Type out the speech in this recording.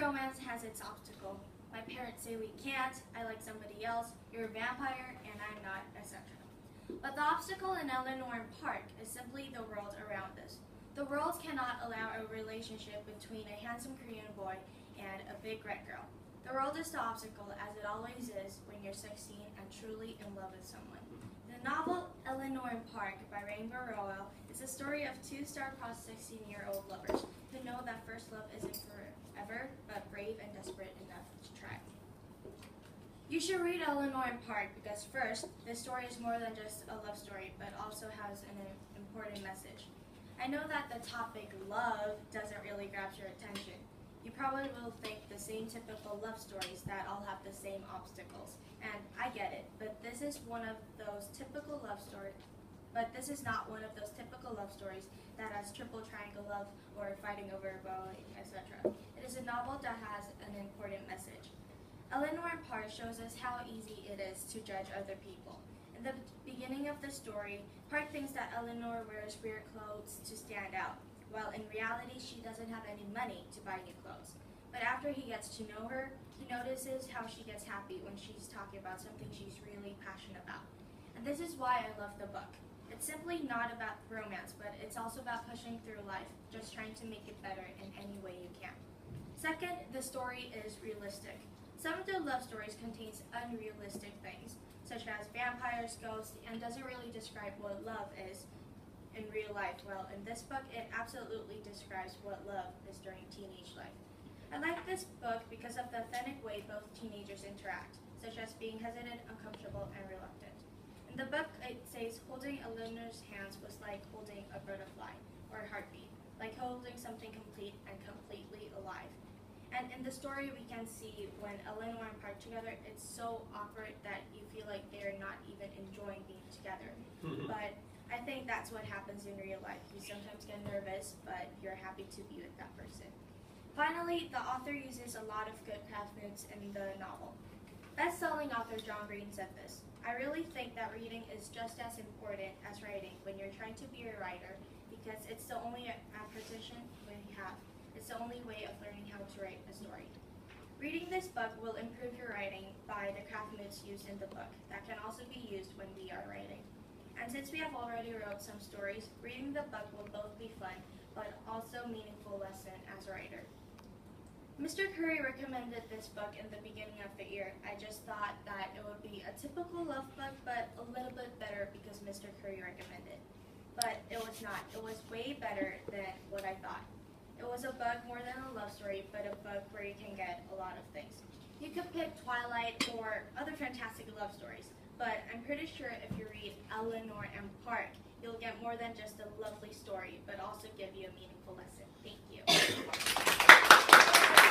romance has its obstacle. My parents say we can't, I like somebody else, you're a vampire, and I'm not, etc. But the obstacle in Eleanor and Park is simply the world around us. The world cannot allow a relationship between a handsome Korean boy and a big red girl. The world is the obstacle, as it always is when you're 16 and truly in love with someone. The novel Eleanor and Park by Rainbow Rowell is a story of two star-crossed 16-year-old lovers who know that first love isn't forever, but brave and desperate enough to try. You should read Eleanor and Park because first, this story is more than just a love story, but also has an important message. I know that the topic love doesn't really grab your attention. You probably will think the same typical love stories that all have the same obstacles, and I get it, but this is one of those typical love stories. But this is not one of those typical love stories that has triple triangle love or fighting over a boy, etc. It is a novel that has an important message. Eleanor and Park shows us how easy it is to judge other people. In the beginning of the story, Park thinks that Eleanor wears weird clothes to stand out, while in reality she doesn't have any money to buy new clothes. But after he gets to know her, he notices how she gets happy when she's talking about something she's really passionate about. And this is why I love the book. It's simply not about romance, but it's also about pushing through life, just trying to make it better in any way you can. Second, the story is realistic. Some of the love stories contains unrealistic things, such as vampires, ghosts, and doesn't really describe what love is in real life. Well, in this book, it absolutely describes what love is during teenage life. I like this book because of the authentic way both teenagers interact, such as being hesitant, uncomfortable, and reluctant. In the book, it says holding Eleanor's hands was like holding a butterfly, or a heartbeat, like holding something complete and completely alive. And in the story, we can see when Eleanor and Park together, it's so awkward that you feel like they're not even enjoying being together. But I think that's what happens in real life. You sometimes get nervous, but you're happy to be with that person. Finally, the author uses a lot of good craft notes in the novel. Best-selling author John Green said this: I really think that reading is just as important as writing when you're trying to be a writer, because it's the only acquisition we have. It's the only way of learning how to write a story. Reading this book will improve your writing by the craft notes used in the book that can also be used when we are writing. And since we have already wrote some stories, reading the book will both be fun, but also meaningful lesson as a writer. Mr. Curry recommended this book in the beginning of the year. I just thought that it would be a typical love book, but a little bit better because Mr. Curry recommended. But it was not. It was way better than what I thought. It was a book more than a love story, but a book where you can get a lot of things. You could pick Twilight or other fantastic love stories, but I'm pretty sure if you read Eleanor and Park, you'll get more than just a lovely story.